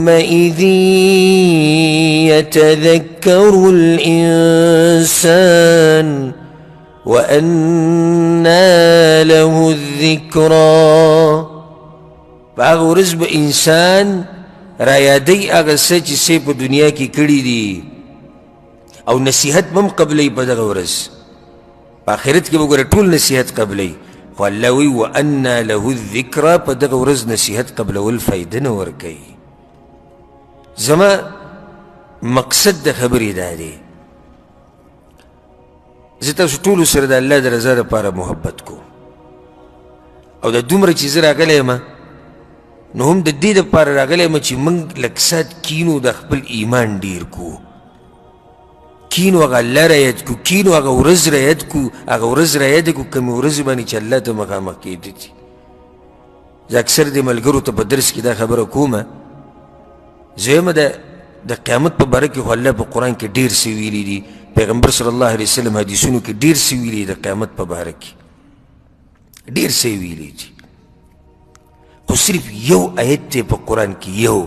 يومئذ يتذكر الإنسان وأنى له الذكرى. باغ ورځ به انسان را یادی هغه څه چې څه په دنیا کې کړي دي او نصیحت به هم قبلوي په دغه ورځ. په آخرت کې به ګوره ټول نصیحت قبلوي، خو الله وایي وأنى له الذکرى، په دغه ورځ نصیحت قبلول فایده نه ورکوي. زما مقصد د خبرې دا دی، زه تاسو ټولو سره د الله د رضا دپاره محبت کوم او د دومره چې زه راغلی یم نو هم د دې دپاره راغلی یم چې موږ لږ ساعت کینو د خپل ایمان ډیر کو، کینو هغه الله را یاد کو، کینو هغه ورځ را یاد کو، هغه ورځ را یاد کو کومې ورځې باندې چې الله ته مخامخ کېدی دي. زه اکثر د ملګرو ته په درس کې دا خبره کومه، زه یم د قیامت په باره کې خو الله په قرآن کې ډېر څه ویلي دي، پیغمبر صلی الله علیه وسلم حدیثونو کې ډېر څه ویلي د قیامت په باره کې ډېر څه ویلي دي، خو صرف یو آیت دی په قرآن کې یو.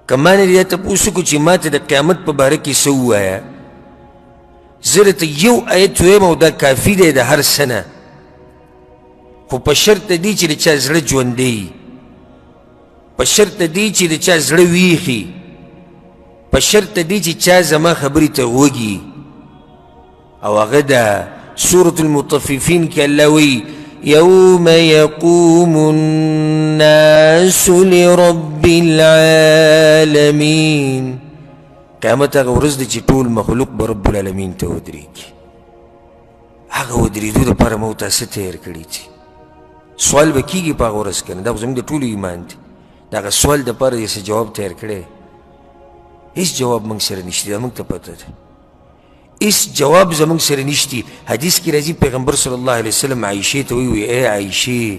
که ما نه دې تپوس وکړو چې ما ته د قیامت په باره کې څه ووایه، زه درته یو آیت ویم او دا کافي دی د هر څه نه، خو په شرط دی چې د چا زړه ژوندی، په شرط دی چې د چا زړه ویښي، په شرط دی چې چا زما خبرې ته غوږي. او هغه ده سورة المطففین کې الله وایي يوم يقوم الناس لرب العالمين. قیامت هغه ورځ ده چې ټول مخلوق به رب العالمین ته ودرېږي. هغه ودرېدو دپاره ما ورته څه تیار کړي دي، سوال به کېږي په هغه ورځ که نه، دا خو زموږ د ټولو ایمان دی. د هغه سوال دپاره یې څه جواب تیار کړی؟ هېڅ جواب موږ سره نشته، دا موږ ته پته ده، هېڅ جواب زموږ سره نشته. حدیث کې راځي پیغمبر صلی الله علیه وسلم عایشې ته وایي ای عایشې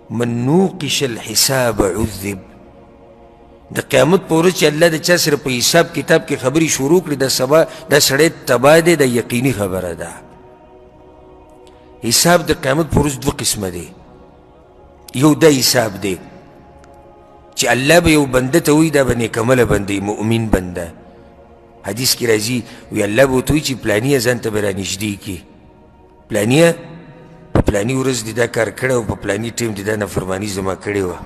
من نوقش الحساب عذب. د قیامت په ورځ چې الله د چا سره په حساب کتاب کې خبرې شروع کړي دا سبا دا سړی تباه دی، دا یقیني خبره ده. حساب د قیامت په ورځ دوه قسمه دی، یو دا حساب دی چې الله به یو بنده ته وایي دا به نیکعمله بنده مؤمن بنده. حدیث کې راځي وی الله به ورته وایي چې پلانیه ځان ته به رانږدې کړي، پلانیه په پلاني ورځ دې دا کار کړی او په پلاني ټیم دې دا نافرماني زما کړې وه.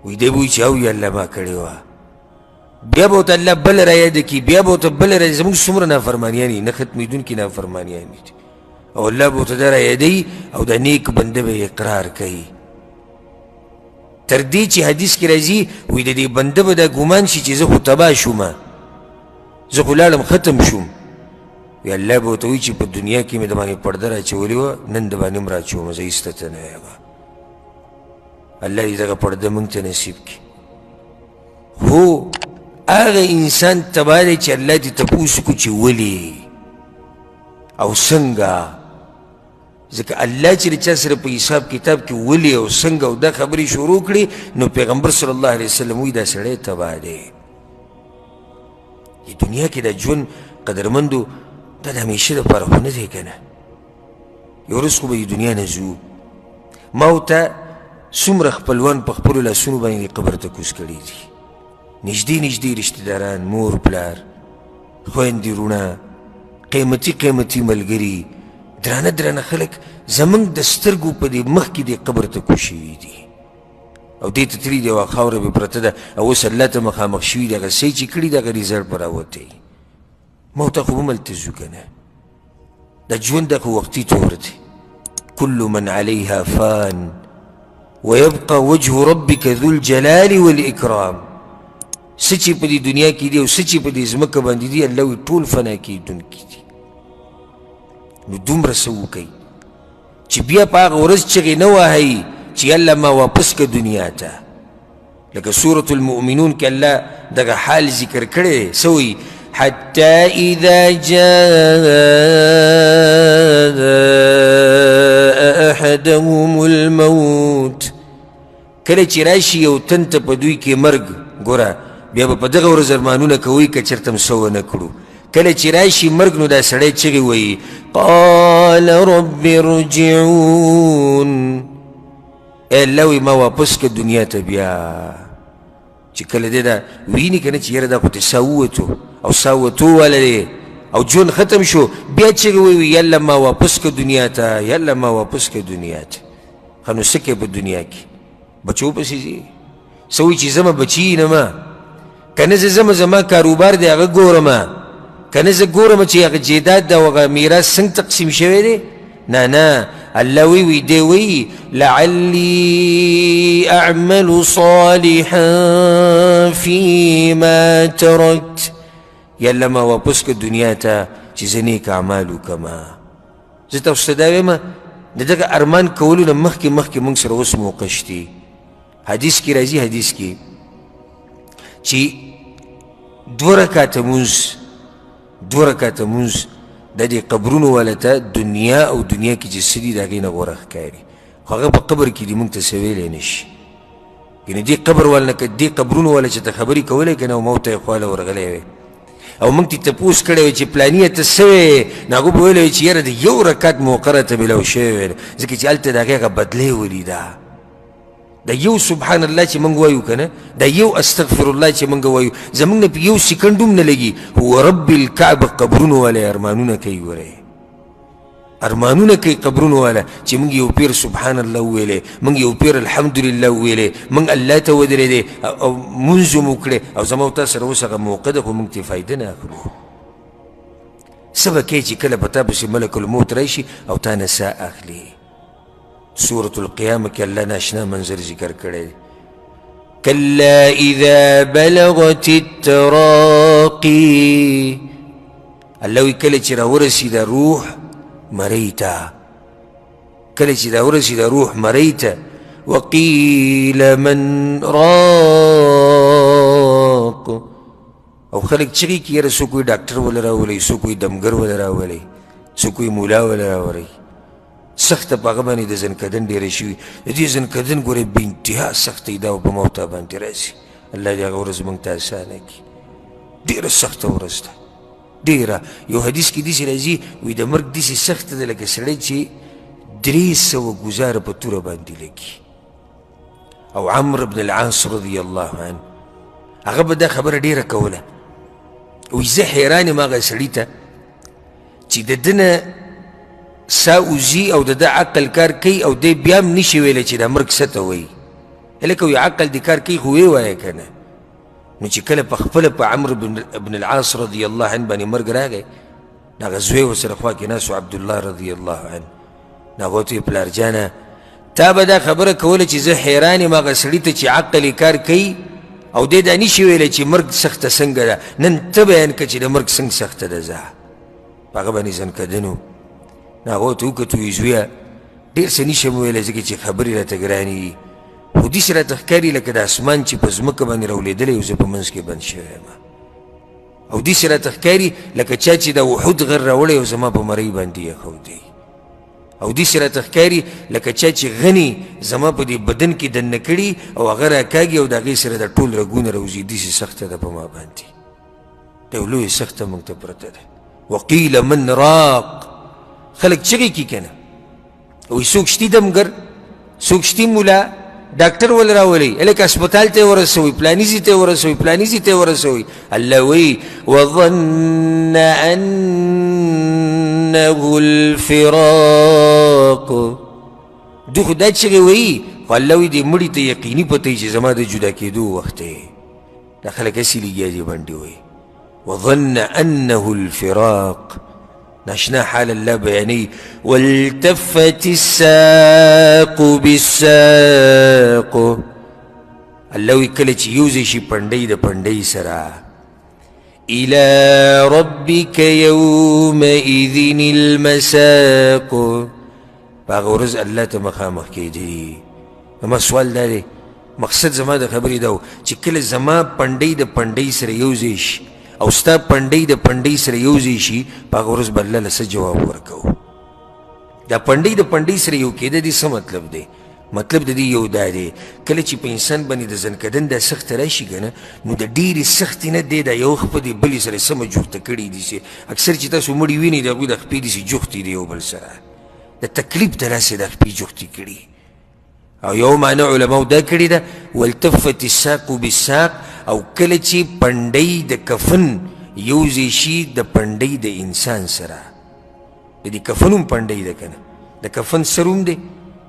وی دی به وایي چې او یا الله ما کړې وه. بیا به ورته الله بله رایاده کړي، بیا به ورته بله رایاده. زموږ څومره نافرمانیانې نه ختمېدونکي نافرمانیانې دي او الله به ورته دا رایادوي او دا نیک بنده به اقرار کوي. تر دې چې حدیث کې راځي وی د دې بنده به دا ګمان شي چې زه خو تباه شومه، زه خو لاړم ختم شوم. وی الله به ورته وایي چې په دنیا کې مې د باندې پرده راچولې وه، نن د باندې هم راچومه، زه ایسته ته نه یم. الله دې دغه پرده موږ ته نصیب کړي. خو هغه انسان تباه دی چې الله دې تپوس وکړو چې ولې او څنګه. ځکه الله چې د چا سره په حساب کتاب کې ولې او څنګه او دا خبرې شروع کړي نو پیغمبر صلی الله علیه وسلم وایي دا سړی تباه دی. دنیا کې د ژوند قدرمندو دا د همیشه دپاره خو نه دی که نه، یو ورځ خو به د دنیا نه ځو. ما ورته څومره خپلوان په خپلو لاسونو باندې قبر ته کوز کړي دي، نږدې نږدې رشتهداران، مور پلار، خویندې وروڼه، قیمتي قیمتي ملګري، درانه درانه خلک زموږ د سترګو په دې مخ کې دې قبر ته کوز شوي دي او دې ته تللي دي او خاوره به پرته ده او اوس الله ته مخامخ شوي دي. هغه څه چې کړي دي هغه ریزلټ به راوتی. ما ورته خو به هملته ځو که نه، دا ژوند دا خو وقتي طور دی. كل من عليها فان ويبقى وجه ربك ذو الجلال والإكرام. څه چې په دې دنیا کې دي او څه چې په دې ځمکه باندې دي الله وایي ټول فنا کېدونکي دي. نو دومره څه وکئ چې بیا په هغه ورځ چغې نه وهئ چې الله ما واپس که دنیا ته. لکه سورة المؤمنون کې الله دغه حال ذکر کړی څه وایي حتى إذا جاء أحدهم الموت. کله چې راشي یو تن ته په دوی کې مرګ، ګوره بیا به په دغه ورځ ارمانونه کوئ که چېرته م څه ونه کړو. کله چې راشي مرګ نو دا سړی چغې وایي قال رب ارجعون. ای الله وی ما واپس که دنیا ته بیا چې کله دی دا ویني که نه چې یاره دا خو ته سا ووتو او سا وتو والا دی او ژوند ختم شو بیا چغې ووی یالله ما واپس که دنیا ته یالله ما واپس که دنیا ته ښه نو څه کوې په دنیا کې بچو پسې ځي څه وایي چې زما بچي نه ما که نه زه ځمه زما کاروبار دی هغه ګورمه که نه زه ګورم چې هغه جیداد او هغه میراث څنګه تقسیم شوی دی نه الله وی دی وی لعلی اعمل صالحا فيما تركت یالله ما واپس که دنیا ته چې زه نیک اعمال وکړمه زه تاسو ته دا وایم د دغه ارمان کولو نه مخکې موږ سره اوس موقع شتي حدیث کې راځي حدیث کې چې دوه رکاته مونځ د دې قبرونو والا ته دنیا او دنیا کې چې څه دي د هغې نه غوره ښکاري خو هغه په قبر کې دي موږ ته څه ویلی نه شي یعنې دې قبر والا نه که دې قبرونو والا چې ته خبرې کولی که نه او موت ته یې خواله ورغلی وی او موږ ته تپوس کړی وی چې پلانیه ته څه وی نو هغو به ویلی وی چې یاره د یو رکات موقع راته میلاو شوی وی ځکه چې هلته د هغې هغه بدلې ولیده دا یو سبحان الله چې موږ وایو که نه دا یو استغفر الله چې موږ وایو زموږ نه په یو سیکنډ هم نه لګي هو رب الکعبه قبرونو والا ارمانونه کوي ګورئ ارمانونه کوي قبرونو والا چې موږ یو پیر سبحان الله وویلی موږ یو پیر الحمدلله وویلی موږ الله ته ودرېدی او مونځ مو کړی او زما او تا سره اوس هغه موقع ده خو موږ ترې فایده نه اخلو څه به کوې چې کله په تا پسې ملک الموت راشي او تا نه ساه اخلي سورة القيامة کې الله ناشنا منظر ذکر کړی كلا إذا بلغت التراقي الله وی کله چې راورسېده روح مرۍ ته کله چې راورسېده روح مرۍ ته وقيل من راق او خلک چغې کړي یاره څوک وایي ډاکټر وله راولئ څوک وایي دمګر وله راولئ څوک وایي مولا وله راولئ سخته په هغه باندې د زنکدن ډېره شوي د دې زنکدن ګورې بې انتها سخته دا په موته باندې راځي الله دې هغه ورځ موږ ته اسانه کړي ډېره سخته ورځ ده ډېره یو حدیث کې داسې راځي وایي د مرګ داسې سخته ده لکه سړی چې 300 ګزاره په توره باندې لګي او عمرو بن العاص رضی الله عنه هغه به دا خبره ډېره کوله وایي زه حیران یم هغه سړي ته چې د ده نه سا اوزي او د ده عقل کار کوي او دی بیا هم نشي ویلی چې دا مرګ څه ته وایي هلکه وایي عقل دې کار کوي خو ویې وایه که نه نو چې کله په خپله په عمرو بن العاص رضی الله عنه باندې مرګ راغی نو هغه زوی ورسره خوا کې ناست و عبدالله رضی الله عنه نو هغه ورته ویې پلار جانه تا به دا خبره کوله چې زه حیران یم هغه سړي ته چې عقل یې کار کوي او دی دا نشي ویلی چې مرګ سخته څنګه ده نن ته بیان کړه چې د مرګ څنګه سخته ده زه په هغه باندې زنکدن نو هغه ورته وکتو وایي زویه ډېر څه نشم ویلی ځکه چې خبرې راته ګرانې دي خو داسې راته ښکاري لکه د اسمان چې په ځمکه باندې راولېدلی او زه په منځ کې بند شوی یم او داسې راته ښکاري لکه چا چې د وحود غر راوړی او زما په مرۍ باندې یې ښودی او داسې راته ښکاري لکه چا چې غني زما په دې بدن کې دننه کړي او هغه راکاږي او د هغې سره د ټول رګونه راوځي داسې سخته ده په ما باندې دا یو لویه سخته موږ ته پرته ده وقیل من راق خلک چغې کي که نه وایي څوک شتي دمګر څوک شتي مولا ډاکټر ول راولئ هلکه هسپتال ته یې ورسوئ پلاني ځای ته یې ورسوئ پلاني ځای ته یې ورسوئ الله وایي وظن انه الفراق دوی خو دا چغې وایي خو الله وایي دې مړي ته یقیني پته چې زما د جدا کېدو وخت دی دا خلک هسې لګیا دي باندې وایي وظن انه الفراق ناشنا حال الله بیانی والتفت الساق بالساق الله وی کله چې یوځی شي پنډۍ د پنډۍ سره الى ربك يومئذ المساق په هغه ورځ الله ته مخامخ کېدي زما سوال دا دی مقصد زما د خبرې دا و چې کله زما پنډۍ د پنډۍ سره یوځی شي او ستا پنډۍ د پنډۍ سره یوځی شي په هغه ورځ به الله له څه جواب ورکوو دا پنډۍ د پنډۍ سره یو کېده دي څه مطلب دی مطلب د دې یو دا دی کله چې په انسان باندې د زنکدن دا سخته راشي که نه نو د ډېرې سختې نه دی دا یو خپه د بلې سره سمه جوخته کړي دي چې اکثر چې تاسو مړي وینئ د هغوی د خپې داسې جوختې دي یو بل سره د تکلیف د لاسې د خپې جوختې کړي او یو معنی علماو دا کړې ده والتفت الساق بالساق، او کله چې پنډۍ د کفن یوځای شي د پنډۍ د انسان سره. د دې کفن هم پنډۍ ده که نه، د کفن سر هم دی،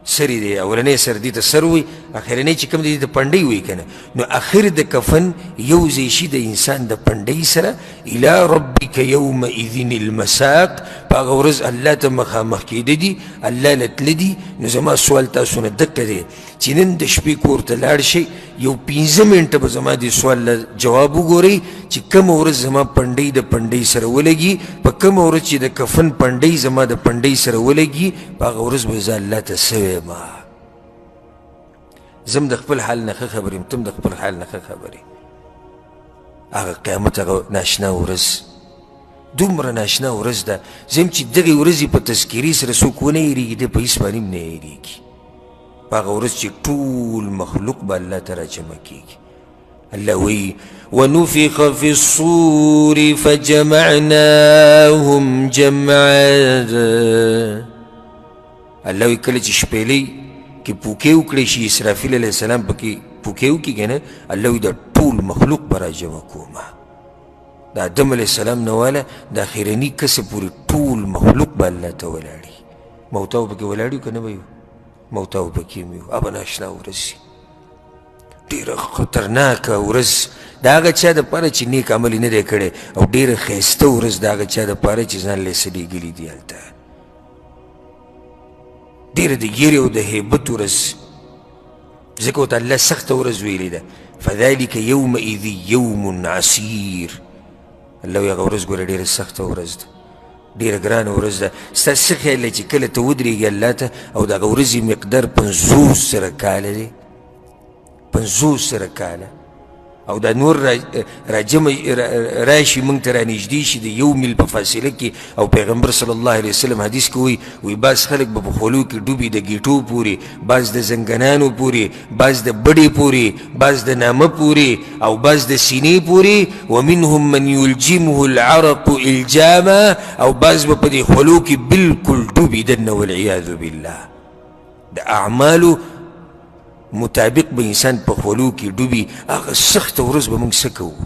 سر یې دی، اولنی سر دې ته سر وایي، اخرنی چې کوم دی د پنډۍ وایي که نه. نو اخر د کفن یوځای شي د انسان د پنډۍ سره. الی ربک یومئذ المساق، په هغه ورځ الله ته مخامخ کېده دي، الله له تله دي. نو زما سوال تاسو نه دقه دی چې نن د شپې کور ته لاړ شئ، یو 15 منټه به زما دې سوال له جواب وګورئ چې کومه ورځ زما پنډۍ د پنډۍ سره ولګي، په کومه ورځ چې د کفن پنډۍ زما د پنډۍ سره ولګي، په هغه ورځ به زه الله ته څه وایم. زم د خپل حال نه ښه خبر یم، تم د خپل حال نه ښه خبر یې. هغه قیامت، هغه ناشنا ورځ، دومره ناشنا ورځ ده. زه یم چې دغې ورځې په تذکیرې سره څوک ونه هېرېږي، دی په هېڅ باندې هم نه هېرېږي. په هغه ورځ چې ټول مخلوق به الله ته راجمع کېږي. الله وایي ونفخ في الصور فجمعناهم جمعا. الله وایي کله چې شپېلۍ کې پوکې وکړی شي، اسرافیل علیه السلام پکې پوکې وکړي که نه، الله وایي دا ټول مخلوق به راجمع کومه. د آدم علیه السلام نه واله د اخرني کسه پورې ټول مخلوق به الله ته ولاړي. موتا به پکې ولاړ یو که نه به یو؟ موتا به پکې هم یو. ابه ناشنا ورځ، ډېره خطرناکه ورځ د هغه چا دپاره چې نیک عمل یې نه دی کړی، او ډېره ښایسته ورځ د هغه چا دپاره چې ځان له یې څه لېږلي دي هلته. ډېره د ګیرې او د هیبت ورځ، ځکه ورته الله سخته ورځ ویلې ده. فذلک یومئذ یوم عسیر. الله وایي هغه ورځ ګوره ډېره سخته ورځ ده، ډېره ګرانه ورځ ده. ستا څه خیال دی چې کله ته ودرېږې الله ته، او د هغه ورځې مقدار 50 کاله دی، 50 کاله، او دا نور راجمع راشي موږ ته رانږدې شي د یو میل په فاصله کې. او پیغمبر صلی الله علیه وسلم حدیث کې وایي بعض خلک به په خولو کې ډوبي د ګیټو پورې، بعض د زنګنانو پورې، بعض د بډې پورې، بعض د نامه پورې، او بعض د سینې پورې. ومنهم من یلجمه العرق الجاما، او بعض به په دې خولو کې بلکل ډوبي دنه والعیاذ بالله. د اعمالو مطابق به انسان په خولو کې ډوبي. هغه سخته ورځ به موږ څه کوو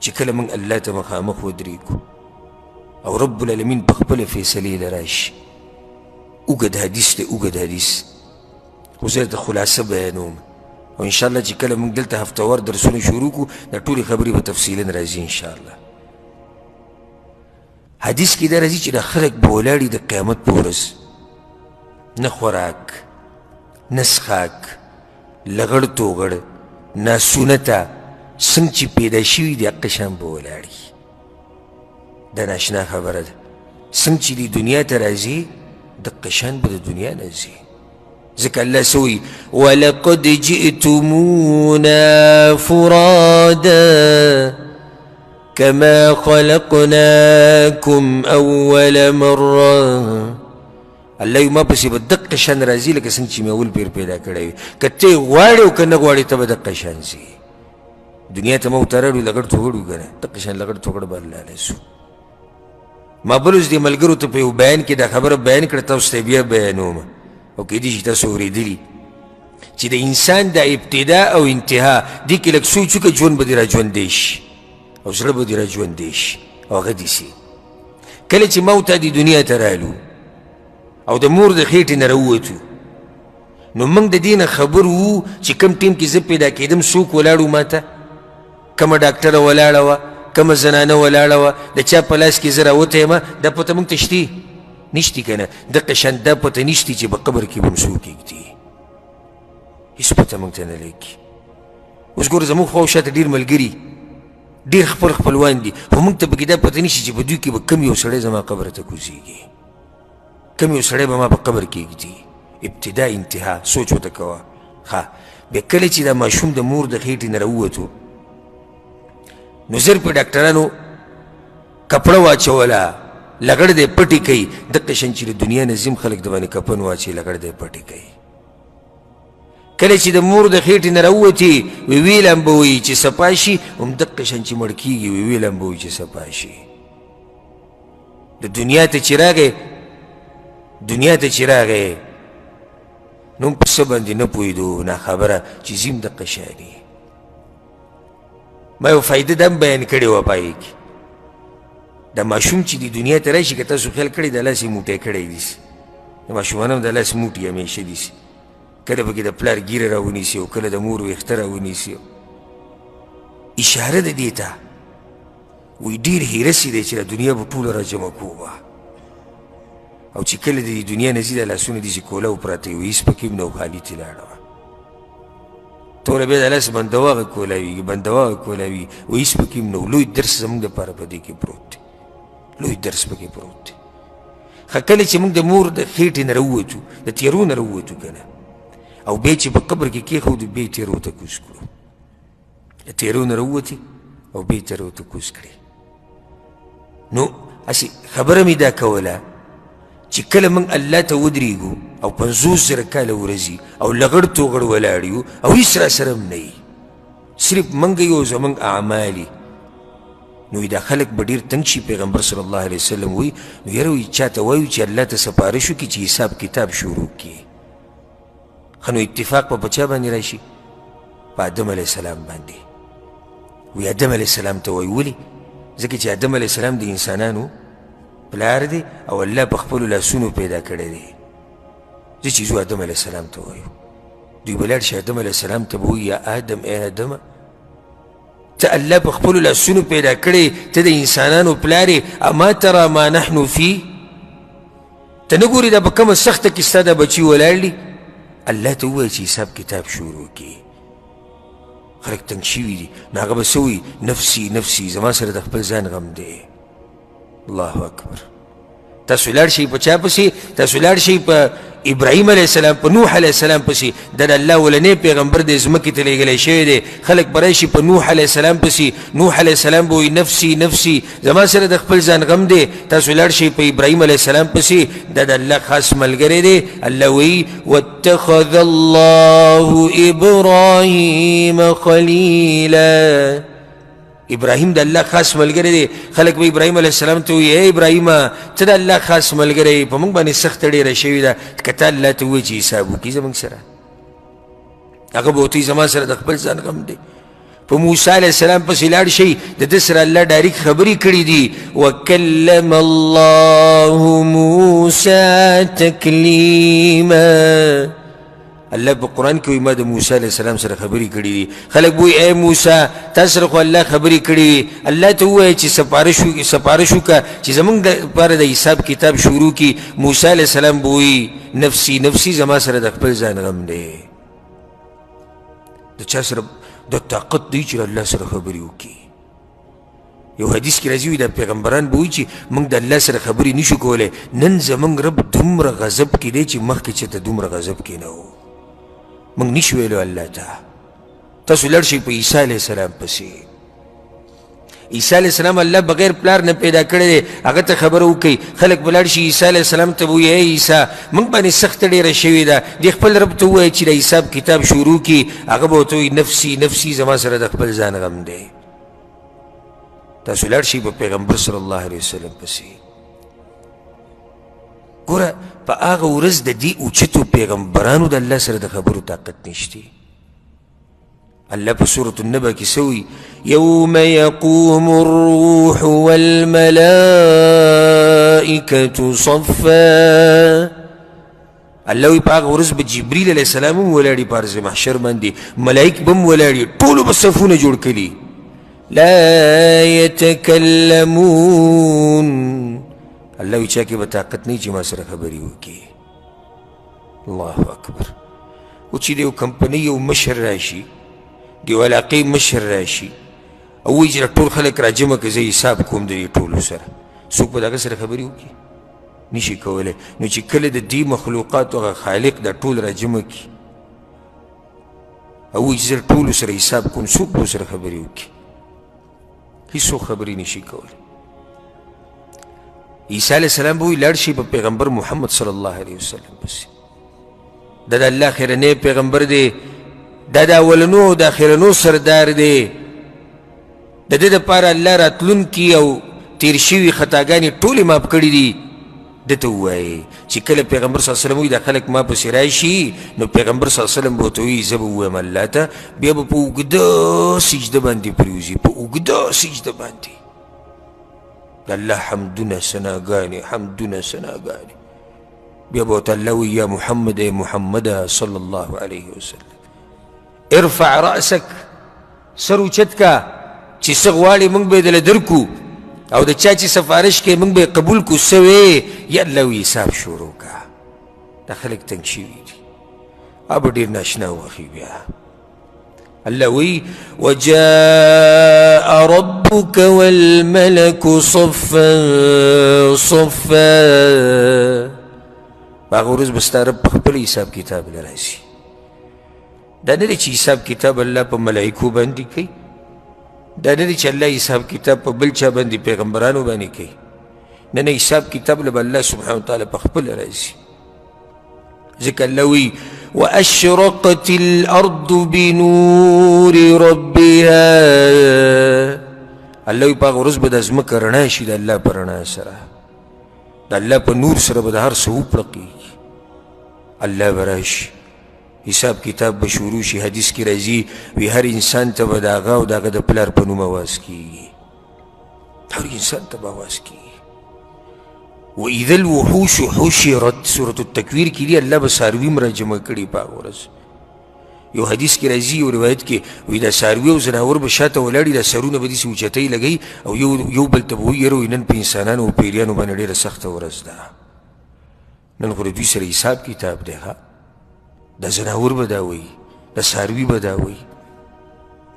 چې کله موږ الله ته مخامخ ودرېږو او رب العالمین په خپله فیصلې له راشي. اوږد حدیث دی، اوږد حدیث، خو زه درته خلاصه بیانوم، او انشاءالله چې کله موږ دلته هفتهوار درسونه شروع کړو دا ټولې خبرې به تفصیلا راځي انشاءالله. حدیث کې دا راځي چې دا خلک به ولاړ د قیامت په ورځ، نه خوراک، نه څښاک، لغړ توغړ، ناسونه ته څنګه چې پیدا شوي دي هغه شان به ولاړ وي. دا ناشنا خبره ده. څنګه چې دې دنیا ته راځي دقه شان به د دنیا نه ځي. ځکه الله څه وایي ولقد جئتمونا فرادا كما خلقناكم اول مره. الله وایي ما پسې به دقه شان راځي لکه څنګه چې مې اول پیر پیدا کړی وي. که ته یې غواړې او که نه غواړې ته به دقه شان ځي. دنیا ته ما وترړو لګړ توغړ که نه، دقه شان لګړ توغړ به الله له سو. ما بل اوس دې ملګرو ته په یو بیان کې دا خبره بیان کړه، تاسو ته بیا بیانوم، او کیدای شي تاسو اورېدلي چې د انسان د ابتدا او انتها دې کې لږ سوچ وکړه، ژوند به دې را ژوندی شي او زړه به دې را ژوندی شي. او هغه داسې کله چې موت دې دنیا ته رالو او د مور د خېټې نه راووتو، نو موږ د دې نه خبر وو چې کوم ټیم کې زه پیدا کېدم څوک ولاړ و ما ته، کومه ډاکټره ولاړه وه، کومه زنانه ولاړه وه، د چا په لاس کې زه راوتی یم، دا پته موږ ته شتې نشتي که نه. دقه شان دا پته نشتي چې په قبر کې به م څوک کېږدي، هېڅ پته موږ ته نه لګي. اوس ګوره زموږ خوا شاته ډېر ملګري، ډېر خپل خپلوان دي، خو موږ ته پکې دا پته نشي چې په دوی کې به کوم یو سړی زما قبر ته کوزېږي، کوم یو سړی به ما په قبر کې ږدي. ابتدا انتها سوچ ورته کوه. ښه بیا کله چې دا ماشوم د مور د خېټې نه راووتو، نو زر په ډاکټرانو کپړه واچوله، لګړ دی پټې کوي. دقه شان چې د دنیا نه ځیم خلک د باندې کفن واچوي، لګړ دی پټې کوي. کله چې د مور د خېټې نه راووتې ویلم به وایي چې صفا شي، هم دقه شان چې مړ کېږي ویلم به وایي چې صفا شي. د دنیا ته چې راغی نو هم په څه باندې نه پوهېدو ناخبره چې ځیم دقه شانې ما یو فایده دا هم بیان کړې وه پای کې دا ماشوم چې د دنیا ته راشي که تاسو خیال کړی د لاس یې موټی کړی دیسي د ماشومان هم د لاس موټي همیشه دیسي کله پکې د پلار ګیره راونیسي او کله د مور ویښته راونیسي اشاره ده دې ته وایي ډېر هیرسي دی چې د دنیا به ټوله را جمع کوه او چې کله د دې دنیا نه ځي دا لاسونه داسې کولاو پراته وي هېڅ پکې هم نه و خالي ترې لاړه وه توره بیا د لاس بندواغه کولاوي بندواغه کولاوي و هېڅ پکې هم نه و لوی درس زموږ دپاره په دې کې پروت دی لوی درس پکې پروت دی ښه کله چې موږ د مور د خېټې نه راووتو د تیرو نه راووتو که نه او بیا چې په قبر کې کېښودو بیا یې تیرو ته کوز کړو د تیرو نه راووتې او بیا یې تیرو ته کوز کړې نو هسې خبره مې دا کوله چې کله موږ الله ته ودرېږو او 50,000 کاله ورځي او لغړ توغړ ولاړ یو او هېڅ را سره هم نه یي صرف موږ یو زموږ اعمال نو دا خلک به ډېر تنګ شي پیغمبر صلی الله علیه وسلم وایي نو یاره وایي چاته وایو چې الله ته سپارش وکړي چې حساب کتاب شروع کړي ښه نو اتفاق په چا باندې راشي په آدم علیه السلام باندې وایي آدم علیه السلام ته وایي ولې ځکه چې آدم علیه السلام د انسانانو پلار دی او الله په خپلو لاسونو پیدا کړی دی زه چې زو آدم علیه السلام ته وایو دوی به لاړ شي آدم علیه السلام ته به وایي یا آدم ای آدمه ته الله په خپلو لاسونو پیدا کړی ته د انسانانو پلار یې اما ترى ما نحن فی ته نه ګورې دا په کومه سخته کې ستا دا بچي ولاړ دي الله ته ووایه چې حساب کتاب شروع کړي خلک تنګ شوي دي نو هغه به څه وایي نفسي نفسي زما سره د خپل ځان غم دی الله اکبر تاسو لاړ شئ په چا پسې تاسو لاړ شئ په ابراهیم علیه السلام په نوح علیه السلام پسې دا د الله ولنی پیغمبر دی ځمکې ته لیږلی شوی دی خلک به راشي په نوح علیه السلام پسې نوح علیه السلام به وایي نفسي نفسي زما سره د خپل ځان غم دی تاسو لاړ شئ په ابراهیم علیه السلام پسې دا د الله خاص ملګری دی الله وایي واتخذ الله ابراهیم خلیلا ابراهیم د الله خاص ملګری دی خلک به ابراهیم علیه السلام ته وایي ای ابراهیمه ته د الله خاص ملګری په موږ باندې سخته ډېره شوې ده که ته الله ته ووایي چې حساب وکړي زموږ سره هغه به ورته زما سره د خپل ځان غم دی په موسی علیه السلام پسې لاړ شئ د ده سره الله ډایرک خبرې کړي دي وکلم الله موسی تکلیما الله په قرآن کې وایي ما د موسی علیه السلام سره خبرې کړي دي خلک به وایي ای موسی تا سره خو الله خبرې کړي وي الله ته ووایه چې سپارش وکړه چې زموږ دپاره د حساب کتاب شروع کړي موسی علیه السلام به وایي نفسي نفسي زما سره د خپل ځان غم دی د چا سره د طاقت دی چې الله سره خبرې وکړي یو حدیث کې راځي وي دا پیغمبران به وایي چې موږ د الله سره خبرې نشو کولی نن زموږ رب دومره غضب کې دی چې مخکې چېرته دومره غضب کې نه و موږ نشو ویلو الله ته تاسو لاړ شئ په عیسی علیه السلام پسې عیسی علیه السلام الله بغیر پلار نه پیدا کړی دی هغه ته خبره وکړئ خلک به لاړ شي عیسی علیه السلام ته به وایي ای عیسی موږ باندې سخته ډېره شوې ده دې خپل رب ته ووایه چې د حساب کتاب شروع کړي هغه به ورته وایي نفسي نفسي زما سره د خپل ځان غم دی تاسو لاړ شئ په پیغمبر صلی الله علیه وسلم پسې ګوره په هغه ورځ د دې اوچتو پیغمبرانو د الله سره د خبرو طاقت نشته الله په سورة النبأ کې څه وایي یوم یقوم الروح والملائکة صفا الله وایي په هغه ورځ به جبریل علیه السلام هم ولاړي په ارض محشر باندې ملایک به هم ولاړي ټولو به صفونه جوړ کړي لا يتكلمون الله وی چا کې به طاقت نه چې ما سره خبرې وکړي الله اکبر او چې د یو کمپنۍ یو مشر راشي د یو علاقې مشر راشي او وایي چې ټول خلک راجمع کړه زه حساب کوم د دې ټولو سره څوک به د هغه سره خبرې وکړي نشي کولی نو چې کله د دې مخلوقاتو هغه خالق دا ټول راجمع کړي او وایي چې زه ټولو سره حساب کوم څوک به سره خبرې وکړي هیڅوک خبرې نشي کولی عیسی علیه السلام به وایي لاړ شئ په پیغمبر محمد صلی الله علیه وسلم پسې دا د الله خیرنی پیغمبر دی دا د اولنو او د اخرنو سردار دی د دې دپاره الله راتلونکي او تیر شوي خطاګانې ټولې معاف کړي دي دته ووایې چې کله پیغمبر صلی الله علیه وسلم وایي دا خلک ما پسې راشي نو پیغمبر صلی الله علیه وسلم به ورته وایي زه به ووایم الله ته بیا به په اوږده سجده باندې پرېوځي په اوږده سجده باندې د الله حمدونه ثناګانې بیا به ورته الله وایي یا محمد ای محمده صلی الله علیه وسلم ارفع رأسک سر اوچت کا چې څه غواړې موږ به یې دله درکو او د چا چې سفارش کوي موږ به یې قبول کړو څه وې یا الله وایي حساب شروع کا دا خلک تنګ شوي دي به ډېر ناشنا وخي بیا الله وایي وجاء ربك والملك صفا صفا په هغه ورځ به ستا رب په خپل حساب کتاب له راشي دا نه دی چې حساب کتاب الله په ملایکو باندې کوي دا نه دی چې الله حساب کتاب په بل چا باندې پیغمبرانو باندې کوي نه نه حساب کتاب له به الله سبحانه وتعالی په خپل راځي ځکه الله وایي واشرقت الارض بنور ربها الله وایي په هغه ورځ به دا ځمکه رڼا شي د الله په رڼا سره د الله په نور سره به د هر څه وپړقېږي الله به راشي حساب کتاب به شروع شي حدیث کې راځي وی هر انسان ته به د هغه او د هغه د پلار په نوم اواز کېږي هر انسان ته به اواز کېږي واذا الوحوش حشرت سورة التکویر کې دی الله به څاروي هم راجمع کړي په هغه ورځ یو حدیث کې راځي یو روایت کې وایي دا څاروي او زناور به شاته ولاړي دا سرونه به داسې اوچتۍ لګوي او یو بل ته به وایي یاره وایي نن په انسانانو او پیریانو باندې ډېره سخته ورځ ده نن خو د دوی سره حساب کتاب دی ښه دا زناور به دا وایي دا څاروي به دا وایي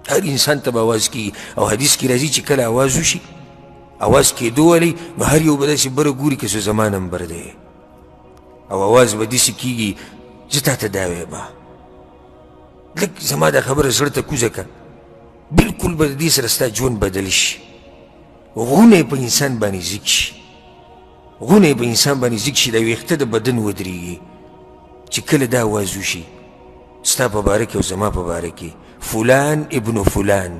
هر انسان ته به آواز کېږي او حدیث کې راځي چې کله آواز وشي آواز کېدو والی نو هر یو به داسې بره ګوري که څه زما نمبر دی او آواز به داسې کېږي زه تا ته دا وایم لږ زما دا خبره زړه ته کوزه که بلکل به د دې سره ستا ژوند بدل شي غونه یې په انسان باندې ځیږ شي غونه یې په انسان باندې ځیږ شي دا ویښته د بدن ودرېږي چې کله دا آواز وشي ستا په باره کې او زما په باره کې فلان ابن فلان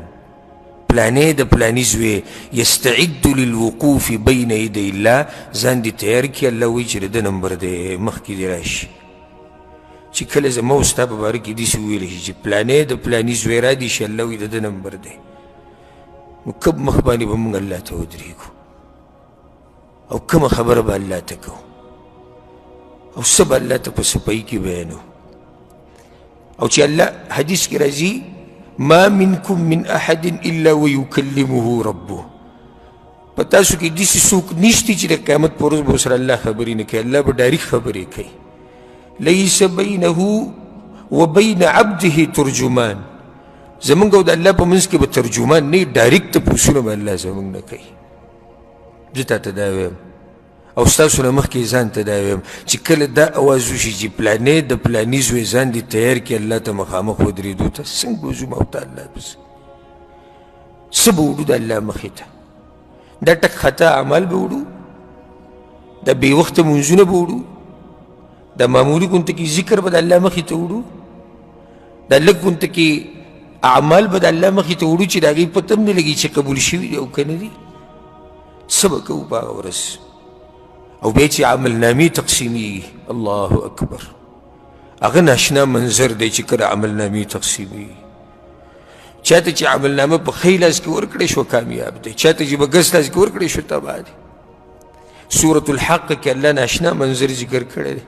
پلانې د پلاني زوی یستعد للوقوف بین یدی الله ځان دې تیار کړي الله وایي چې د ده نمبر دی مخکې دې راشي چې کله زما او ستا په باره کې داسې وویلی شي چې پلانې د پلاني زوی را دي شي الله وایي د ده نمبر دی نو کب مخ باندې به موږ الله ته ودرېږو او کومه خبره به الله ته کوو او څه به الله ته په صفایي کې بیانو او چې الله حدیث کې راځي ما منکم من احد الا ويكلمه ربه په تاسو کې داسې څوک نشته چې د قیامت په ورځ به ورسره الله خبرې نه کوي الله به ډایرکټ خبرې کوي لیس بینه وبین عبده ترجمان زمونږ او د الله په منځ کې به ترجمان نه وي ډایرکټ تپوسونه به الله زمونږ نه کوي زه تا ته دا وایم او ستاسو نه مخکې ځان ته دا وایم چې کله دا اواز وشي چې پلانې د پلاني زوی ځان دې تیار کړي الله ته مخامخ ودرېدو ته څنګه وځو ما او ته الله پسې څه به وړو د الله مخې ته دا ټک خطا اعمال به وړو دا بې وخته منځونه به وړو دا معمولي غونته کې ذکر به د الله مخې ته وړو دا لږ غونته کې اعمال به د الله مخې ته وړو چې د هغې پته هم نه لګي چې قبول شوي دي او که نه دي څه به کوو په هغه ورځ او بیا چې عملنامې تقسیمیږي الله اکبر هغه ناشنا منظر دی چې کله عملنامې تقسیمیږي چاته چې عملنامه په ښی لاس کې ورکړی شو کامیاب دی چاته چې په ګس لاس کې ورکړی شو تباه دی سورة الحق کې الله ناشنا منظر ذکر کړی دی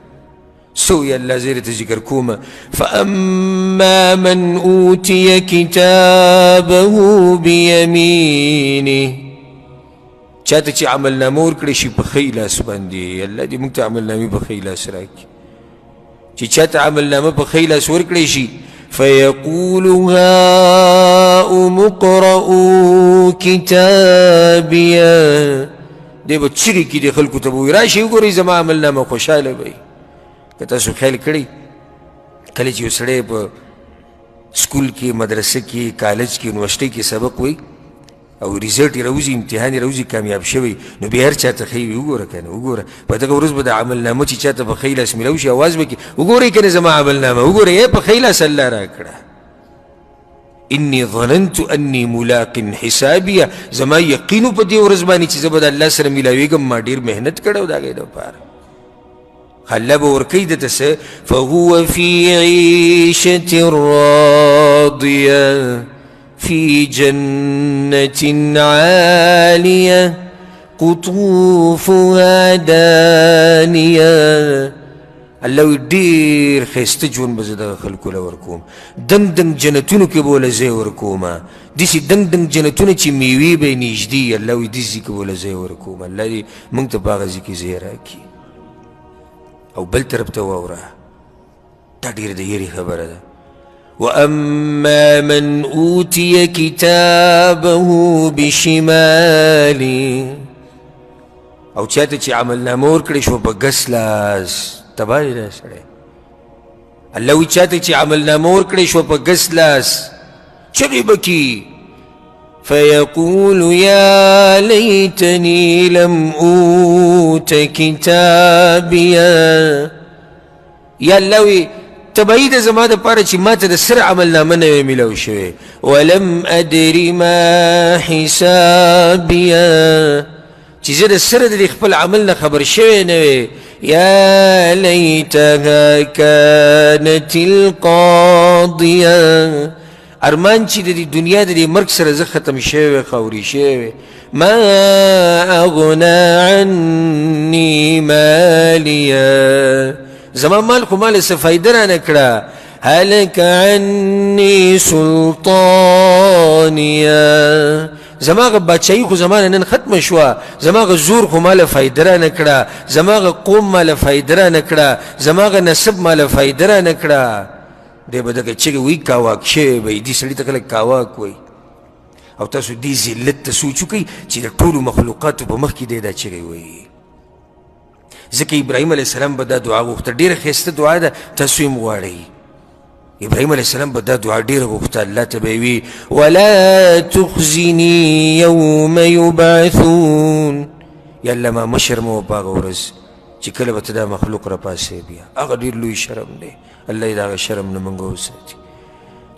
سوی الله زیر ته ذکر کومه فاما من اوتي کتابه بیمینه چاته چې عملنامه ورکړی شي په ښی لاس باندې الله دې موږ ته عملنامې په ښی لاس راکړي چې چاته عملنامه په ښی لاس ورکړی شي فیقول هاؤم اقرءوا کتابیه دی به چیغې کړي خلکو ته به وایي راشئ وګورئ زما عملنامه خوشحاله به وي که تاسو خیال کړئ کله چې یو سړی په سکول کې مدرسه کې کالج کې یونیورسټۍ کې سبق وایي او ریزلټ یې راوځي امتحان یې راوځي کامیاب شوی نو بیا هر چاته ښیي وي وګوره که نه وګوره په دغه ورځ به د عملنامه چې چاته په ښی لاس میلاو شي اواز به کړي وګورئ که نه زما عملنامه وګورئ په ښی لاس الله راکړه انی ظننت انی ملاق حسابیه زما یقین په دې ورځ باندې چې زه به د الله سره میلاویږم ما ډېر محنت کړی و د هغې دپاره الله به ورکوي دته څه فهو في عيشة راضية في جنة عالية قطوفها دانية الله وی ډېر ښایسته ژوند به زه دغه خلکو له ورکوم دنګ دنګ جنتونو کې به وله ځای ورکومه داسې دنګ دنګ جنتونه چې میوې به یې نږدې الله وی دې ځای کې به وله ځای ورکوم الله دې موږ ته په هغه ځای کې ځای راکړي او بل طرف ته واوره دا ډېر د یېرې خبره ده وأما من أوتي كتابه بشماله او چاته چې عملنامه ورکړې شو په ګس لاس تباه دی دا سړی الله وی چاته چې عملنامه ورکړې شو په ګس لاس چغې به کي فيقول يا ليتني لم أوت كتابيا یا الله وی تبعی د زما دپاره چې ما ته د سر عملنامه نه وی میلاو شوې ولم ادري ما حسابيه چې زه د سره د خپل عمل نه خبر شوی نه وی یا لیتها کانت القاضیه ارمان چې د دنیا د مرګ سره زه ختم شوی خاوري شوی ما اغنا عني ماليه زما مال خو مال څه فایده رانه کړه هلک عني سلطانیه زما غ بچای خو زمانه نن ختم شوه زما غ زور خو مال فایده رانه کړه زما غ قوم مال فایده رانه کړه زما غ نسب مال فایده رانه کړه دی به دغه چغې وایي کاواک شوی به دې سړي ته خلک کاواک وایي او تاسو دې ذلت ته سوچ وکئ چې د ټولو مخلوقاتو په مخ کې دی دا چغې وایي ځکه ابراهیم علیه السلام به دا دعا غوښته ډېره ښایسته دعا ده تاسو یې هم غواړئ ابراهیم علیه السلام به دا دعا ډېره غوښته الله ته به یې وي ولا تخزني یوم یبعثون یا الله ما مه شرموه په هغه ورځ چې کله به ته دا مخلوق راپاسې بیا هغه ډېر لوی شرم دی الله یې د هغه شرم نه موږ وساتي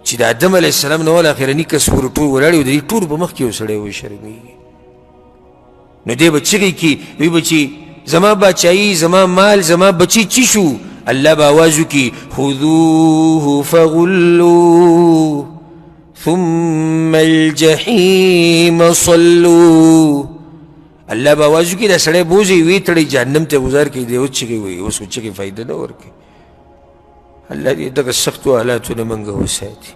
چې د آدم علیه السلام نه ول اخرني کس پورې ټول ولاړ وي د دې ټولو په مخ کې یو سړی وشرمېږي نو دی به چغې کي وی به چې زما بچایی زما مال زما بچی چی شو الله به آواز وکړي خذوه فغلوه ثم الجحیم صلوه الله به آواز وکړي دا سړی بوځي ویې تړئ جهنم ته گذار کړي دی اوس چغې وایي اوس خو چغې فایده نه ورکوي الله دې دغه سختو حالاتو نه موږ وساتي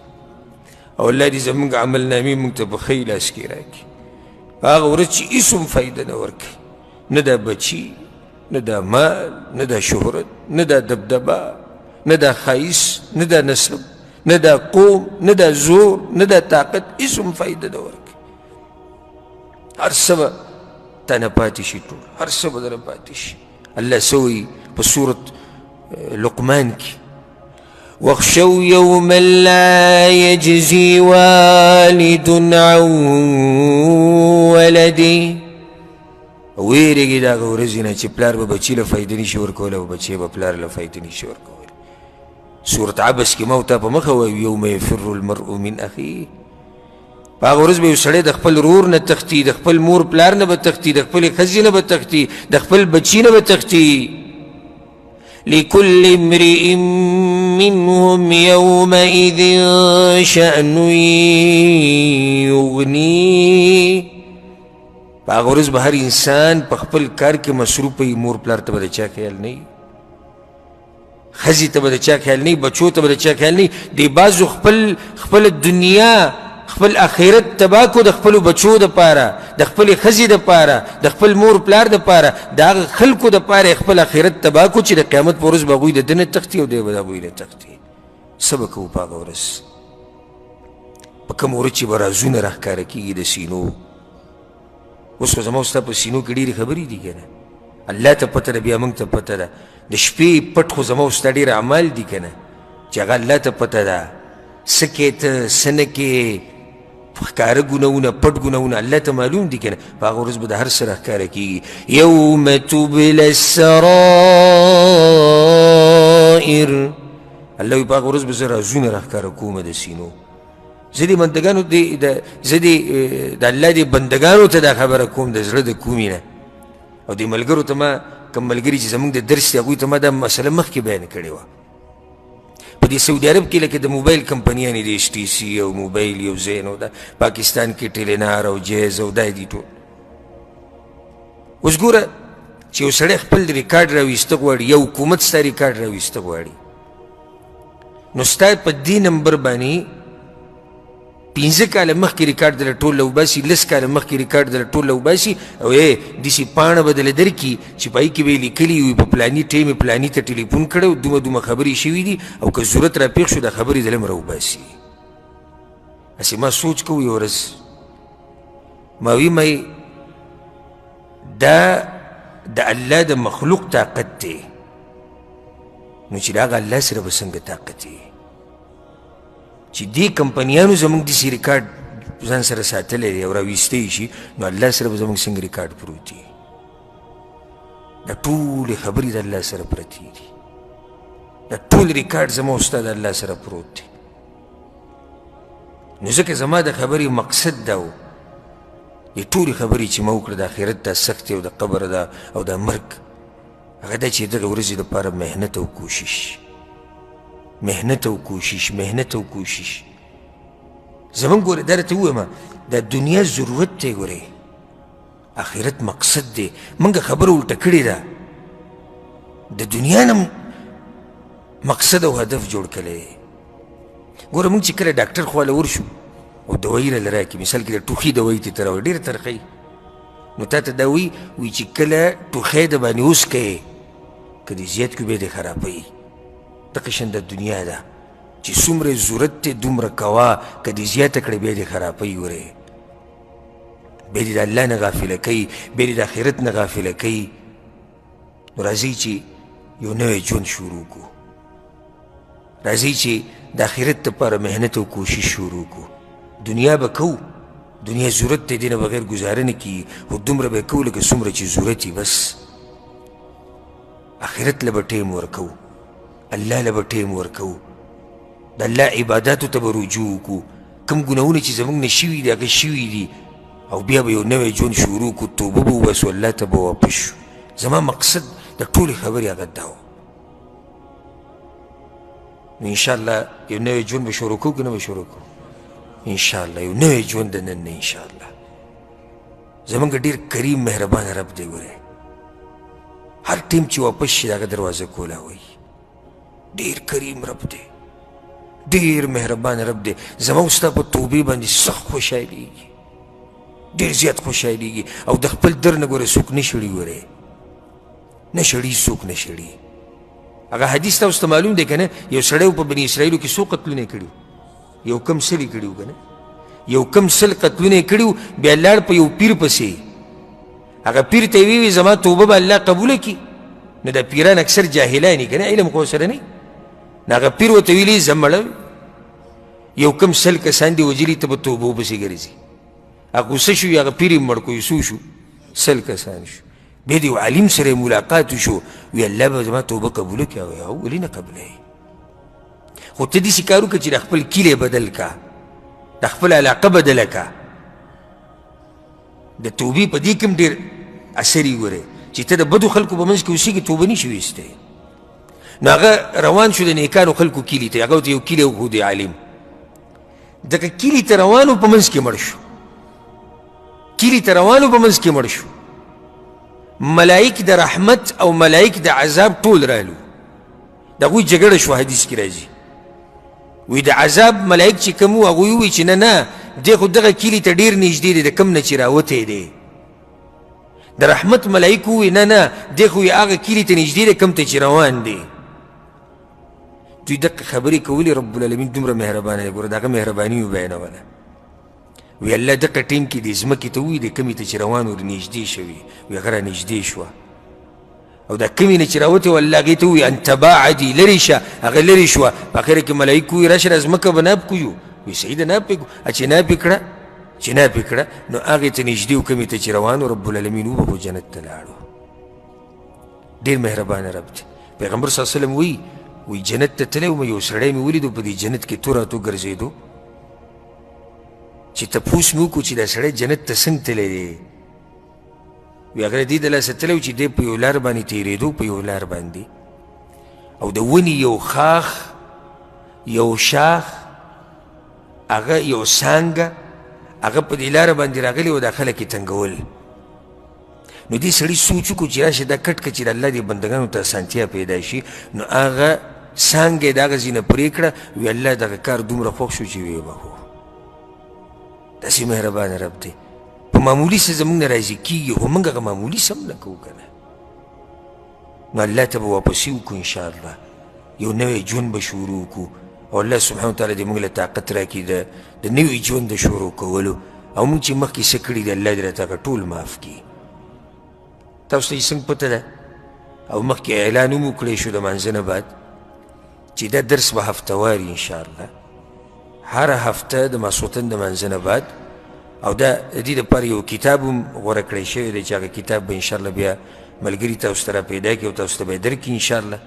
او الله دې زموږ عملنامې موږ ته په ښه لاس کې راکړي هغه ورځ چې هېڅ هم فایده نه ورکوي نه دا بچی نه دا مال نه دا شهرت نه دا دبدبه نه دا ښایست نه دا نسب نه دا قوم نه دا زور نه دا طاقت هېڅ هم فایده نه ورکوي هر څه به تا نه پاتې شي ټول هر څه به درنه پاتې شي الله څه وایي په سورت لقمان کې واخشوا يوما لا يجزي والد عن ولده ویرېږي د هغه ورځې نه چې پلار به بچي له فایده نشي ورکولی او بچی به پلار له فایده نشي ورکولی سورت عبس کې ما ورته په مخه وایو یوم یفر المرء من اخیه په هغه ورځ به یو سړی د خپل ورور نه تښتي د خپل مور پلار نه به تښتي د خپلې ښځې نه به تښتي د خپل بچي نه به تښتي لكل امرئ منهم يومئذ شأن يغنيه په هغه ورځ به هر انسان په خپل کار کې مصروف وي مور پلار ته به د چا خیال نه وي ښځې ته به د چا خیال نه وي بچو ته به د چا خیال نه وي دې بعضو خپل دنیا خپل آخرت تباه کو د خپلو بچو دپاره د خپلې ښځې دپاره د خپل مور پلار دپاره د هغه خلکو دپاره خپل آخرت تباه کو چې د قیامت په ورځ به هغوی د ده نه تښتي او دی به د هغوی نه تښتي څه به کوو په هغه ورځ په کوم ورځ چې به رازونه راښکاره کېږي د سینو اوس خو زما او ستا په سینو کې ډېرې خبرې دي که نه الله ته پته ده بیا موږ ته پته ده د شپې پټ خو زما او ستا ډېر اعمال دي که نه چې هغه الله ته پته ده څه کې ته څه نه کې ښکاره ګناهونه پټ ګناهونه الله ته معلوم دي که نه په هغه ورځ به د هر څه راښکاره کېږي یوم تبل السرائر الله وایي په هغه ورځ به زه رازونه راښکاره کوم د سینو زه دې بندګانو زه د الله دې بندګانو ته دا خبره کوم د زړه د کومې نه او دې ملګرو ته ما کوم ملګري چې زموږ د درس دی هغوی ته ما دا مسله مخکې بیان کړې وه په دې سعودي عرب کې لکه د موبایل کمپنیانې د HTC او موبایل یو ځای نو دا پاکستان کې ټیلینار او جیز او دا دي ټول اوس ګوره چې یو سړی خپل ریکارډ راویسته غواړي یا حکومت ستا ریکارډ راویسته غواړي نو ستا په دې نمبر باندې 15 کاله مخکې ریکارډ دله ټول راوباسي 10 کاله مخکې ریکارډ دله ټول راوباسي او داسې پاڼه به دله درکړي چې په هغې کې به یې لیکلي وي په پلاني ټایم یې پلاني ته ټلیفون کړی او دومره خبرې شوي دي او که ضرورت راپېښ شو دا خبرې دله هم راوباسي هسې ما سوچ کوو یو ورځ ما وی دا د الله د مخلوق طاقت دی نو چې د هغه الله سره به څنګه طاقت دی چې دې کمپنیانو زموږ داسې ریکارډ ځان سره ساتلی دی او راویستی شي نو الله سره به زموږ څنګه ریکارډ پروت دی دا ټولې خبرې د الله سره پرتې دي دا ټول ریکارډ زما او ستا د الله سره پروت دی نو ځکه زما د خبرې مقصد دا و دې ټولې خبرې چې ما وکړه د آخرت دا سختې او د قبر دا او د مرګ هغه دا چې دغه ورځې دپاره محنت او کوشش محنت او کوشش محنت او کوشش زمونږ ګوره دا راته ووایم دا دنیا ضرورت دی ګورې آخرت مقصد دی موږ خبره الټه کړې ده د دنیا نه مقصد او هدف جوړ کړی دی ګوره موږ چې کله ډاکټر خواله ورشو او دوایي راله راکړي مثال کې د ټوخي دوایي ته ته راوړي ډېره ترخی نو تا ته دا وایي چې کله ټوخی د باندې اوس کوې که دې زیات کړو بیا دې خرابوي دغه شان د دنیا ده چې څومره ضرورت دی دومره کوه که دې زیاته کړې بیا دې خرابوي ورې بیا دې د الله نه غافله کوي بیا دې د آخرت نه غافله کوي نو راځئ چې یو نوی ژوند شروع کړو راځئ چې د آخرت دپاره محنت او کوشش شروع کړو دنیا به کوو دنیا ضرورت دی دې نه بغیر ګزاره نه کیږي خو دومره به یې کوو لکه څومره چې ضرورت وي بس آخرت له به ټیم ورکوو الله له به ټیم ورکوو د الله عباداتو ته به رجوع وکړو کوم ګناهونه چې زموږ نه شوي دي هغه شوي دي او بیا به یو نوی ژوند شروع کړو توبه به وباسو الله ته به واپس شو زما مقصد د ټولې خبرې هغه دا و نو انشاءالله یو نوی ژوند به شروع کوو که نه به شروع کوو انشاءالله یو نوی ژوند د نن نه انشاءالله زمونږ ډېر کریم مهربان رب دی ګورې هر ټیم چې واپس شي د هغه دروازه کولاوي ډېر کریم رب دی ډېر مهربان رب دی زما او ستا په توبې باندې سخت خوشحالېږي ډېر زیات خوشحالېږي او د خپل در نه ګوره څوک نه شړي ګورې نه شړي څوک نه شړي هغه حدیث تاسو ته معلوم دی که نه یو سړی په بني اسرائیلو کې څو قتلونه یې کړي یو کم سل یې کړي وو که نه یو کم سل قتلونه یې کړي وو بیا لاړ په یو پیر پسې هغه پیر ته یې ویې زما توبه به الله قبوله کړي نو دا پیران اکثر جاهلان یې که نه علم خو سره نه نو هغه پیر ورته ویلي زه مړه یو کم سل کسان دي وجلي ته به توبه وپسې ګرځي هغه غوسه شو هغه پیر یې مړ کړو څو شو سل کسان شو بیا د یو عالم سره ملاقات شو وی الله به زما توبه قبوله کړي او ولې نه قبلوي خو ته داسې کار وکړه چې د خپل کلی بدل کا د خپل علاقه بدله کا د توبې په دې کې هم ډېر اثر یې ګورې چې ته د بدو خلکو په منځ کې اوسېږي توبه نه شي ویستی نو هغه روان شو د نیکانو خلکو کلي ته هغه ورته یو کلی وښود عالم دغه کلي ته روانو په منځ کې مړ شو کلي ته روانو په منځ کې مړ شو ملائک د رحمت او ملائک د عذاب ټول رالو د هغوی جګړه شو حدیث کې راځي وی د عذاب ملائک چې کوم وو هغوی ووایي چې نه نه دی خو دغه کلي ته ډېر نږدې دی د کوم نه چې راوتی دی د رحمت ملائک ووایي نه نه دی خو یې هغه کلي ته نږدې دی کوم ته چې روان دی دوی دقه خبرې کولې رب العالمین دومره مهربانه دی ګوره د هغه مهرباني یې وبیانوله وی الله دغه ټیم کې دې ځمکې ته ووایي د کمې ته چې روان ور نږدې شوي وی هغه را نږدې شوه او دا کمې نه چې راوتې وه الله هغې ته ووایي ان تباعدي لرې شه هغه لرې شوه په اخره کې ملایک ووایي راشه را ځمکه به ناب کوو وی صحیح ده ناب پې کړو چې ناب یې کړه چې ناب یې کړه نو هغې ته نږدې و کمې ته چې روان و رب العالمین وبخو جنت ته لاړو ډېر مهربانه رب دی پیغمبر صلی الله وسلم وی جنت ته تللی وم یو سړی مې ولیدو په دې جنت کې تو راتو ګرځېدو چې تپوس مې وکړو چې دا سړی جنت ته څنګه تللی دی وی هغه دې د لاسه تللی و چې دی په یو لار باندې تېرېدو په یو لار باندې او د ونې یو خاخ یو شاخ هغه یو څانګه هغه په دې لاره باندې راغلی و دا خلک یې تنګول نو دې سړي سوچ وکړو چې راشه دا کټ که چې د الله دې بندګانو ته اسانتیا پیدا شي نو هغه څانګه یې د هغه ځینه پرې کړه وی الله دغه کار دومره خوښ شو چې ویې بخو داسې مهربانه رب دی په معمولي څه زموږ نه راضي کېږي خو موږ هغه معمولي څه هم نه کوو که نه نو الله ته به واپسي وکړو انشاءالله یو نوی ژوند به شروع کړو او الله سبحانه وتعالی دې موږ له طاقت راکړي د نوي ژوند د شروع کولو او موږ چې مخکې څه کړي دي الله دې راته هغه ټول معاف کړي تاسو ته یې څنګه پته ده او مخکې اعلان هم وکړی شو د مانځه نه بعد چې دا درس به هفتهواري انشاءالله هره هفته د ماسخوتن د مانځه نه بعد او دا د دې دپاره یو کتاب هم غوره کړی شوی دی چې هغه کتاب به انشاءالله بیا ملګري تاسو ته را پیدا کړي او تاسو ته به یې درکړي انشاءالله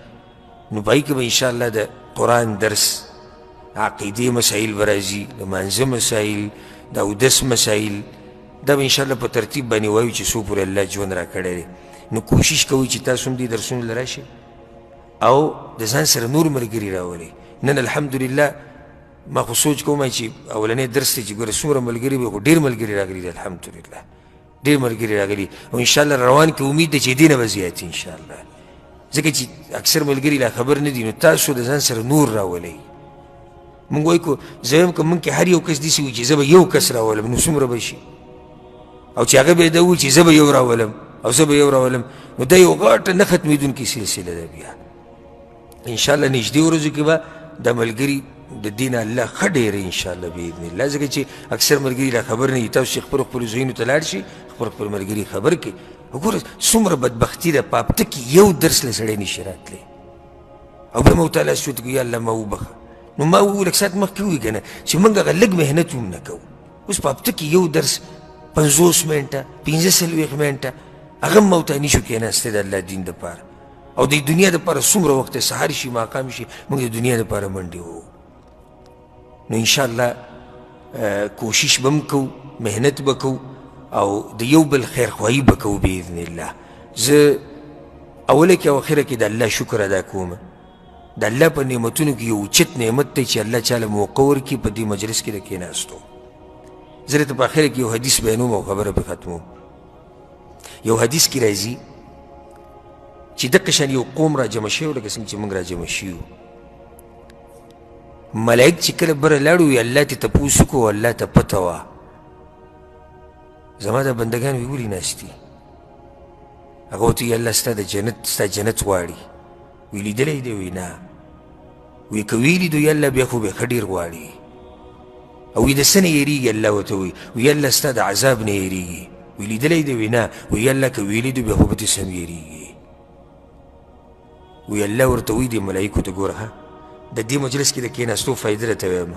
نو په هغې کې به انشاءالله د قرآن درس عقیدې مسایل به راځي د مانځه مسایل د اودس مسایل دا به انشاءالله په ترتیب باندې وایو چې څو پورې الله ژوند را کړی دی نو کوشش کوئ چې تاسو هم دې درسونو له راشئ او د ځان سره نور ملګري راولئ نن الحمدلله ما خو سوچ کوم چې اولنی درس دی چې ګوره څومره ملګري به خو ډېر ملګري راغلي دي الحمدلله ډېر ملګري راغلي او انشاءالله روان کې امید ده چې دې نه به زیاتي انشاءالله ځکه چې اکثر ملګري لا خبر نه دي نو تاسو د ځان سره نور راولئ مونږ وایو که زه یم که مونږ کې هر یو کس داسې وي چې زه به یو کس راولم نو څومره به شي او چې هغه به یې دا ووایي چې زه به یو راولم او زه به یو راولم نو دا یو غټه نه ختمېدونکې سلسله ده بیا انشاءالله نږدې ورځو کې به دا ملګري د دې نه الله ښه ډېره انشاءالله باذن الله ځکه چې اکثر ملګري لا خبر نه دي تاسو چې خپلو ځایونو ته لاړ شي خپل ملګري خبر کړي وګوره څومره بدبختي ده په هفته کې یو درس له سړی نشي راتلی او بیا مو تعالی سوچ کړو یا الله ما وبخه نو ما وویل لږ ساعت مخکې ووایي که نه چې موږ هغه لږ محنت هم نه کوو اوس په هفته کې یو درس 50 منټه 45 منټه هغه هم موته نشو کېناستی د الله دین دپاره او د دنیا دپاره څومره وخت سهار شي ماښام شي موږ د دنیا دپاره منډې ووو نو انشاءالله کوشش به هم کوو محنت به کوو او د یو بل خیرخواهي به کوو باذن الله زه اوله کې او اخره کې د الله شکر ادا کوم د الله په نعمتونو کې یو اوچت نعمت دی چې الله چاله موقع ورکړي په دې مجلس کې د کېناستو زه درته په اخره کې یو حدیث بیانوم او خبره پرې ختموم یو حدیث کې راځي چې دقه شان یو قوم را جمع شوی لکه څنګه چې موږ را جمع شوي ملائک چې کله بره لاړو وي الله ته تپوس وکړو الله ته پته وه زما دا بندګان وی ولې ناست دي هغه ورته وي الله ستا جنت غواړي وی لیدلی دی وی نه وی که ویې لیدو یا الله بیا خو به ښه ډېر غواړي او وی د څه نه یېرېږي الله ورته وی وی الله ستا د عذاب نه یېرېږي وی لیدلی دی وی نه وی الله که ویې لیدو بیا خو به دې سم یېرېږي وی الله ورته وی دې ملایکو ته ګوره ښه د دې مجلس کې د کېناستو فایده راته وایم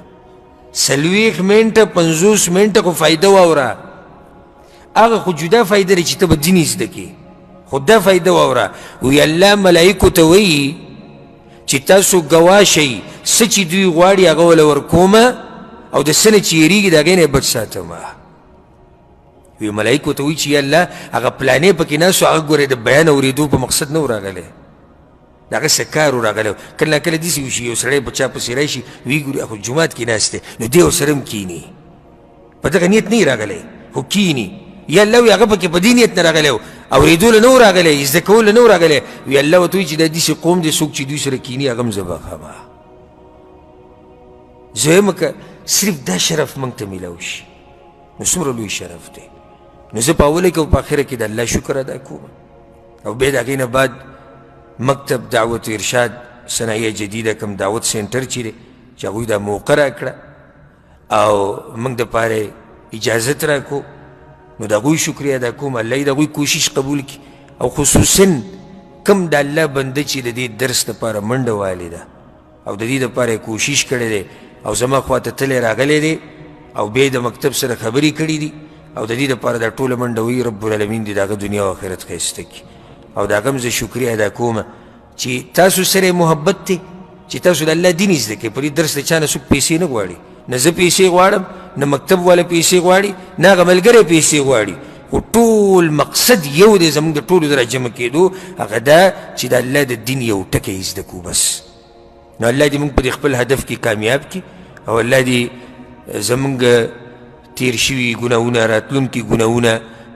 40 منټه 50 منټه خو فایده واوره هغه خو جدا فایده لري چې ته به دین زده کړې خو دا فایده واوره وی الله ملایکو ته وایي چې تاسو ګواه شئ څه چې دوی غواړي هغه وله ورکومه او د څه نه چې یېرېږي د هغې نه یې بچ ساتمه وی ملایکو ته وایي چې یا الله هغه پلانې پکې ناست و هغه ګورې د بیان اورېدو په مقصد نه و راغلی د هغه څه کار و راغلی کله نا کله داسې وشي یو سړی په چا پسې راشي ویې ګوري خو جومات کې ناست دی نو دی ورسره هم کښېني په دغه نیت نه یې راغلی خو کښېني یا الله وی هغه پکې په دې نیت نه راغلی و اورېدو له نه و راغلی زده کول له نه و راغلی وی الله ورته وایي چې دا داسې قوم دی څوک چې دوی سره کښېني هغه هم زه بخمه زه یم که صرف دا شرف موږ ته میلاو شي نو څومره لوی شرف دی نو زه په اوله کې او په اخره کې د الله شکر ادا کوم او بیا د هغې نه بعد مکتب دعوت ارشاد صنایع جدیده کم دعوت سینټر چې دی چې هغوی دا موقع راکړه او موږ دپاره اجازت راکړو نو د هغوی شکریه ادا کوم الله یې د هغوی کوشش قبول کړي او خصوصا کم د الله بنده چې د دې درس دپاره منډه والې ده او د دې دپاره کوشش کړی دی او زما خواته تلی راغلی دی او بیا د مکتب سره خبرې کړي دي او د دې دپاره دا ټوله منډه وایي رب العالمین دې د هغه دنیا او آخرت ښایسته کړي او د هغه هم زه شکریه ادا کوم چې تاسو سره محبت دی چې تاسو د الله دین زده کړئ په دې درس د چا نه څوک پیسې نه غواړي نه زه پیسې غواړم نه مکتب والا پیسې غواړي نه هغه ملګری پیسې غواړي خو ټول مقصد یو دی زموږ د ټولو د راجمع کېدو، هغه دا چې د الله د دین یو ټکی زده کړو بس. نو الله دې موږ په دې خپل هدف کې کامیاب کړي، او الله دې زموږ تیر شوي ګناهونه، راتلونکي ګناهونه،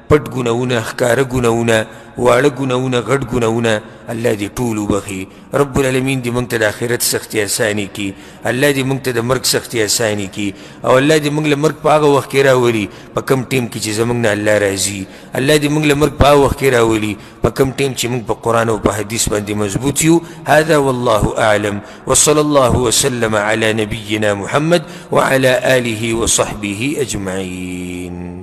پټ ګناهونه، ښکاره ګناهونه، واړه ګناهونه، غټ ګناهونه، الله دې ټول وبخي. رب العالمین دې موږ ته د آخرت سختي اساني کړي، الله دې موږ ته د مرګ سختي اساني کړي، او الله دې موږ له مرګ په هغه وخت کې راولي په کوم ټیم کې چې زموږ نه الله راضي. الله دې موږ له مرګ په هغه وخت کې راولي په کوم ټیم چې موږ په قرآن او په حدیث باندې مضبوط یو. هذا والله اعلم، وصلى الله وسلم على نبينا محمد وعلى آله وصحبه أجمعين.